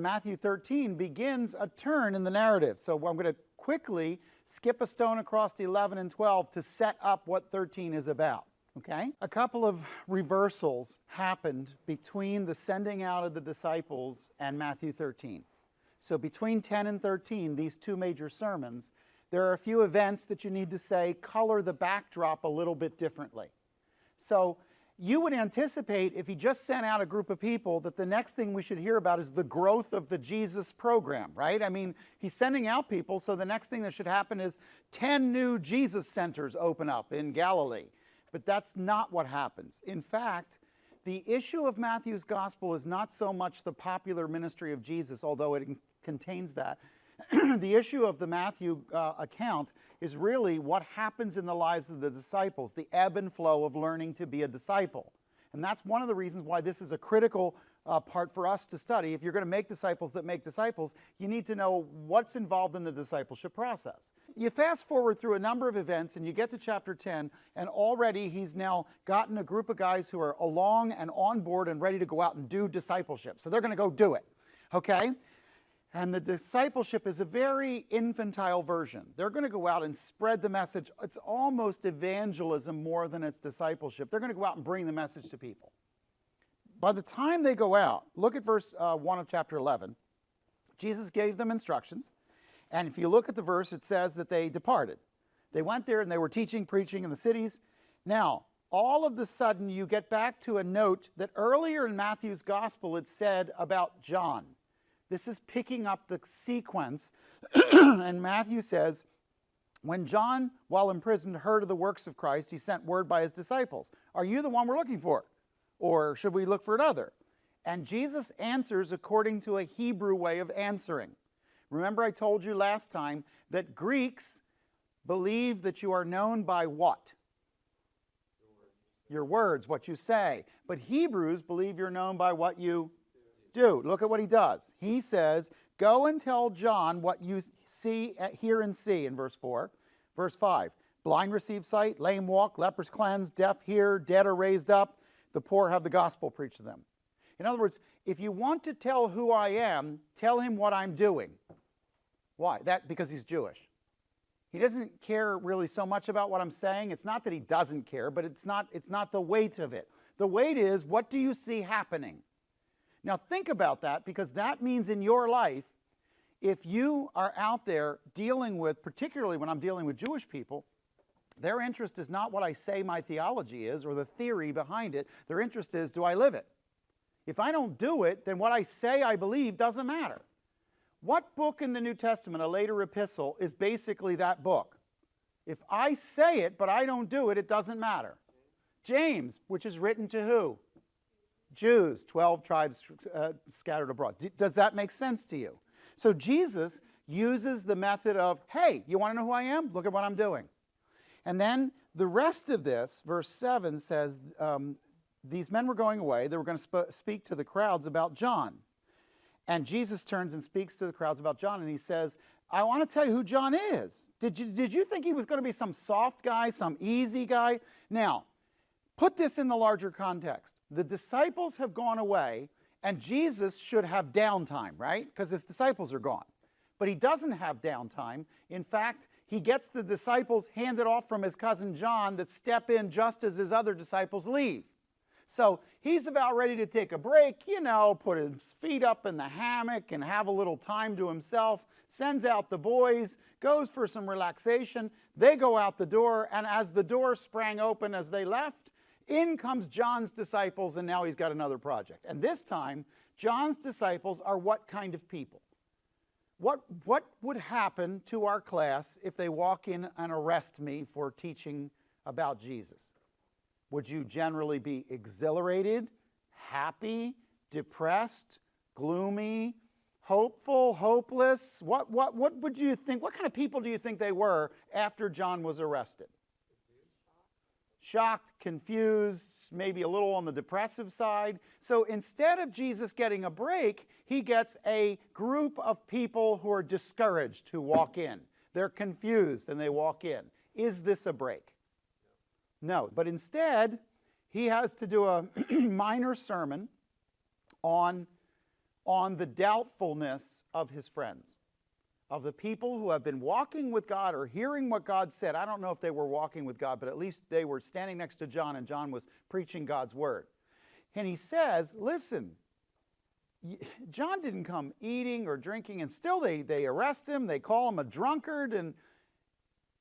Matthew 13 begins a turn in the narrative. So I'm going to quickly skip a stone across to 11 and 12 to set up what 13 is about. Okay? A couple of reversals happened between the sending out of the disciples and Matthew 13. So between 10 and 13, these two major sermons, there are a few events that you need to say color the backdrop a little bit differently. So you would anticipate, if he just sent out a group of people, that the next thing we should hear about is the growth of the Jesus program, right? I mean, he's sending out people, so the next thing that should happen is 10 new Jesus centers open up in Galilee. But that's not what happens. In fact, the issue of Matthew's gospel is not so much the popular ministry of Jesus, although it contains that. The issue of the Matthew account is really what happens in the lives of the disciples, the ebb and flow of learning to be a disciple. And that's one of the reasons why this is a critical part for us to study. If you're going to make disciples that make disciples, you need to know what's involved in the discipleship process. You fast forward through a number of events and you get to chapter 10, and already he's now gotten a group of guys who are along and on board and ready to go out and do discipleship. So they're going to go do it, okay? And the discipleship is a very infantile version. They're going to go out and spread the message. It's almost evangelism more than it's discipleship. They're going to go out and bring the message to people. By the time they go out, look at verse 1 of chapter 11. Jesus gave them instructions. And if you look at the verse, it says that they departed. They went there and they were teaching, preaching in the cities. Now, all of a sudden, you get back to a note that earlier in Matthew's gospel it said about John. This is picking up the sequence. And Matthew says, when John, while imprisoned, heard of the works of Christ, he sent word by his disciples. Are you the one we're looking for? Or should we look for another? And Jesus answers according to a Hebrew way of answering. Remember I told you last time that Greeks believe that you are known by what? Your words, what you say. But Hebrews believe you're known by what you do. Look at what he does. He says, go and tell John what you see, hear and see in verse 4. Verse 5, blind receive sight, lame walk, lepers cleansed, deaf hear, dead are raised up, the poor have the gospel preached to them. In other words, if you want to tell who I am, tell him what I'm doing. Why? Because he's Jewish. He doesn't care really so much about what I'm saying. It's not that he doesn't care, but it's not the weight of it. The weight is, what do you see happening? Now think about that, because that means in your life, if you are out there dealing with, particularly when I'm dealing with Jewish people, their interest is not what I say my theology is or the theory behind it. Their interest is, do I live it? If I don't do it, then what I say I believe doesn't matter. What book in the New Testament, a later epistle, is basically that book? If I say it, but I don't do it, it doesn't matter. James, which is written to who? Jews, 12 tribes scattered abroad. Does that make sense to you? So Jesus uses the method of, hey, you want to know who I am? Look at what I'm doing. And then the rest of this, verse 7 says, these men were going away. They were going to speak to the crowds about John. And Jesus turns and speaks to the crowds about John, and he says, I want to tell you who John is. Did you think he was going to be some soft guy, some easy guy? Now, put this in the larger context. The disciples have gone away, and Jesus should have downtime, right? Because his disciples are gone. But he doesn't have downtime. In fact, he gets the disciples handed off from his cousin John that step in just as his other disciples leave. So he's about ready to take a break, you know, put his feet up in the hammock and have a little time to himself, sends out the boys, goes for some relaxation. They go out the door, and as the door sprang open as they left, in comes John's disciples, and now he's got another project. And this time, John's disciples are what kind of people? What would happen to our class if they walk in and arrest me for teaching about Jesus? Would you generally be exhilarated, happy, depressed, gloomy, hopeful, hopeless? What would you think? What kind of people do you think they were after John was arrested? Shocked, confused, maybe a little on the depressive side. So instead of Jesus getting a break, he gets a group of people who are discouraged who walk in. They're confused and they walk in. Is this a break? No. But instead, he has to do a minor sermon on on the doubtfulness of his friends, of the people who have been walking with God or hearing what God said. I don't know if they were walking with God, but at least they were standing next to John, and John was preaching God's word. And he says, listen, John didn't come eating or drinking, and still they arrest him, they call him a drunkard, and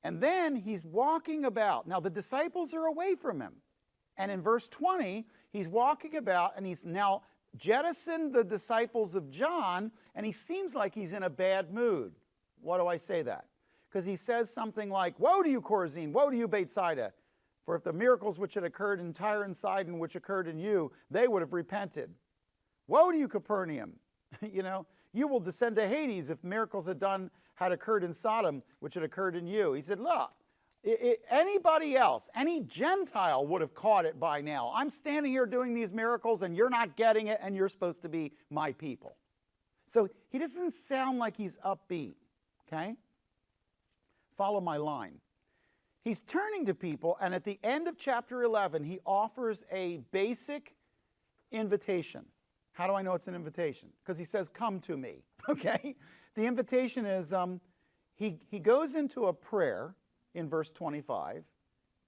then he's walking about. Now the disciples are away from him. And in verse 20, he's walking about, and he's now jettisoned the disciples of John, and he seems like he's in a bad mood. Why do I say that? Because he says something like, woe to you, Chorazin, woe to you, Bethsaida, for if the miracles which had occurred in Tyre and Sidon, which occurred in you, they would have repented. Woe to you, Capernaum, you will descend to Hades if miracles had occurred in Sodom, which had occurred in you. He said, look, anybody else, any Gentile would have caught it by now. I'm standing here doing these miracles and you're not getting it, and you're supposed to be my people. So he doesn't sound like he's upbeat, okay? Follow my line. He's turning to people, and at the end of chapter 11, he offers a basic invitation. How do I know it's an invitation? Because he says, come to me, okay? The invitation is, he goes into a prayer in verse 25.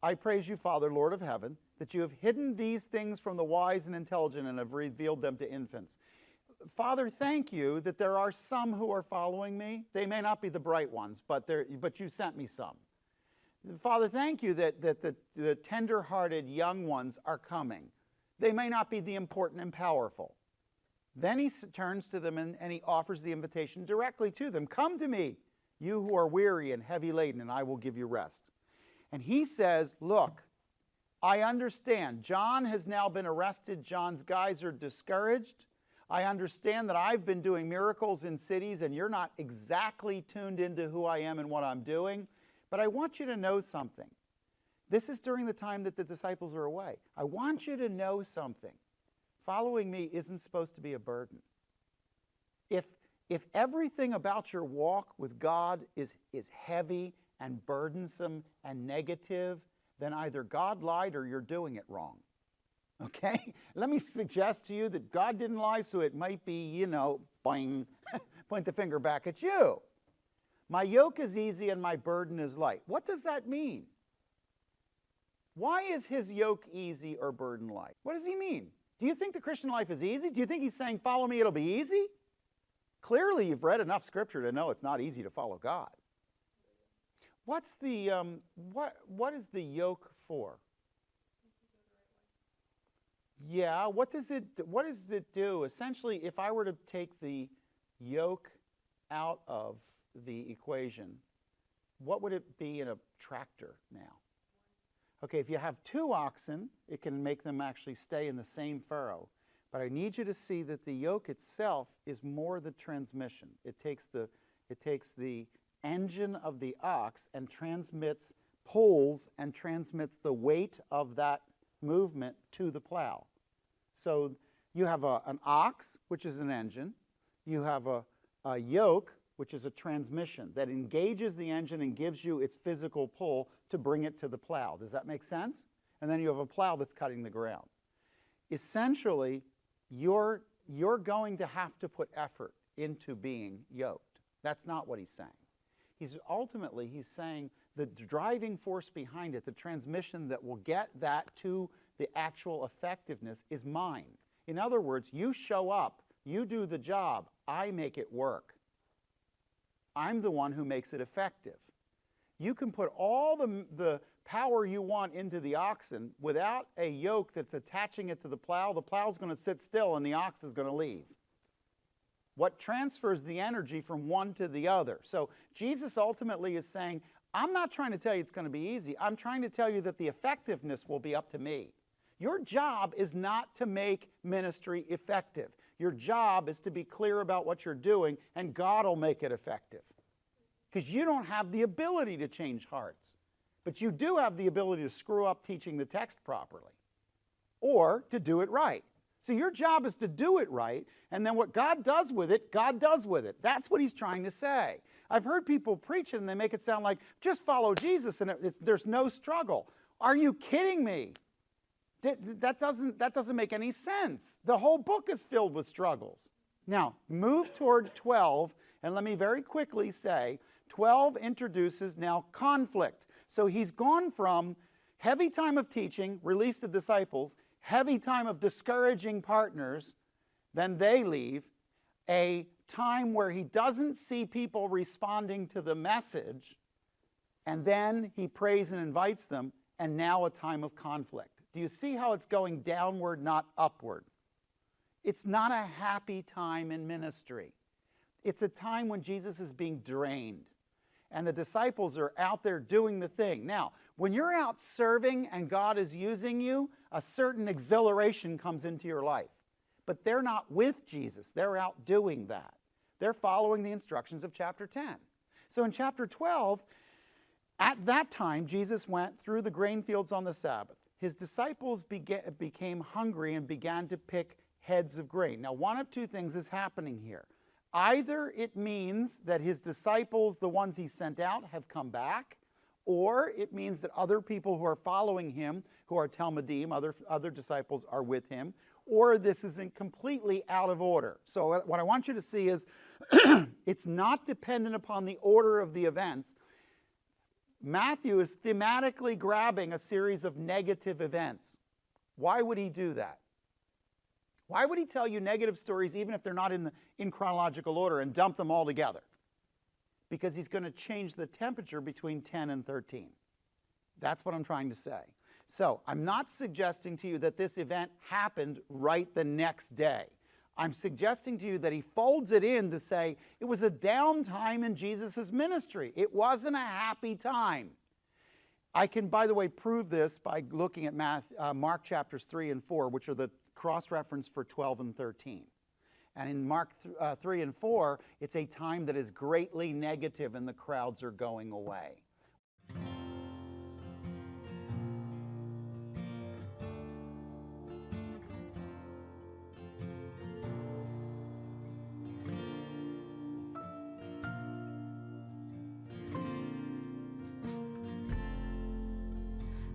I praise you, Father, Lord of heaven, that you have hidden these things from the wise and intelligent and have revealed them to infants. Father, thank you that there are some who are following me. They may not be the bright ones, but you sent me some. Father, thank you that the tender-hearted young ones are coming. They may not be the important and powerful. Then he turns to them and he offers the invitation directly to them. Come to me, you who are weary and heavy laden, and I will give you rest. And he says, look, I understand. John has now been arrested. John's guys are discouraged. I understand that I've been doing miracles in cities and you're not exactly tuned into who I am and what I'm doing. But I want you to know something. This is during the time that the disciples are away. I want you to know something. Following me isn't supposed to be a burden. If everything about your walk with God is heavy and burdensome and negative, then either God lied or you're doing it wrong. Okay? Let me suggest to you that God didn't lie, so it might be, boing, point the finger back at you. My yoke is easy and my burden is light. What does that mean? Why is his yoke easy or burden light? What does he mean? Do you think the Christian life is easy? Do you think he's saying, follow me, it'll be easy? Clearly, you've read enough scripture to know it's not easy to follow God. What's the, what is the yoke for? Yeah, what does it do? Essentially, if I were to take the yoke out of the equation, what would it be in a tractor now? Okay, if you have two oxen, it can make them actually stay in the same furrow. But I need you to see that the yoke itself is more the transmission. It takes the engine of the ox and pulls and transmits the weight of that movement to the plow. So you have an ox, which is an engine. You have a yoke, which is a transmission that engages the engine and gives you its physical pull to bring it to the plow. Does that make sense? And then you have a plow that's cutting the ground. Essentially, you're going to have to put effort into being yoked. That's not what he's saying. He's saying the driving force behind it, the transmission that will get that to the actual effectiveness, is mine. In other words, you show up, you do the job, I make it work. I'm the one who makes it effective. You can put all the power you want into the oxen without a yoke that's attaching it to the plow's going to sit still and the ox is going to leave. What transfers the energy from one to the other? So Jesus ultimately is saying, I'm not trying to tell you it's going to be easy. I'm trying to tell you that the effectiveness will be up to me. Your job is not to make ministry effective. Your job is to be clear about what you're doing, and God will make it effective. Because you don't have the ability to change hearts. But you do have the ability to screw up teaching the text properly. Or to do it right. So your job is to do it right, and then what God does with it, God does with it. That's what he's trying to say. I've heard people preach it, and they make it sound like, just follow Jesus, and there's no struggle. Are you kidding me? That doesn't make any sense. The whole book is filled with struggles. Now, move toward 12, and let me very quickly say, 12 introduces now conflict. So he's gone from heavy time of teaching, release the disciples, heavy time of discouraging partners, then they leave, a time where he doesn't see people responding to the message, and then he prays and invites them, and now a time of conflict. Do you see how it's going downward, not upward? It's not a happy time in ministry. It's a time when Jesus is being drained, and the disciples are out there doing the thing. Now, when you're out serving and God is using you, a certain exhilaration comes into your life. But they're not with Jesus. They're out doing that. They're following the instructions of chapter 10. So in chapter 12, at that time, Jesus went through the grain fields on the Sabbath. His disciples became hungry and began to pick heads of grain. Now, one of two things is happening here. Either it means that his disciples, the ones he sent out, have come back, or it means that other people who are following him, who are Talmudim, other disciples, are with him, or this isn't completely out of order. So what I want you to see is it's not dependent upon the order of the events. Matthew is thematically grabbing a series of negative events. Why would he do that? Why would he tell you negative stories even if they're not in chronological order and dump them all together? Because he's going to change the temperature between 10 and 13. That's what I'm trying to say. So I'm not suggesting to you that this event happened right the next day. I'm suggesting to you that he folds it in to say it was a downtime in Jesus' ministry. It wasn't a happy time. I can, by the way, prove this by looking at Mark chapters 3 and 4, which are the cross-reference for 12 and 13. And in Mark 3 and 4, it's a time that is greatly negative and the crowds are going away.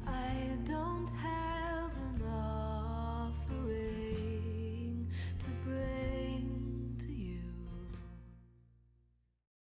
I don't have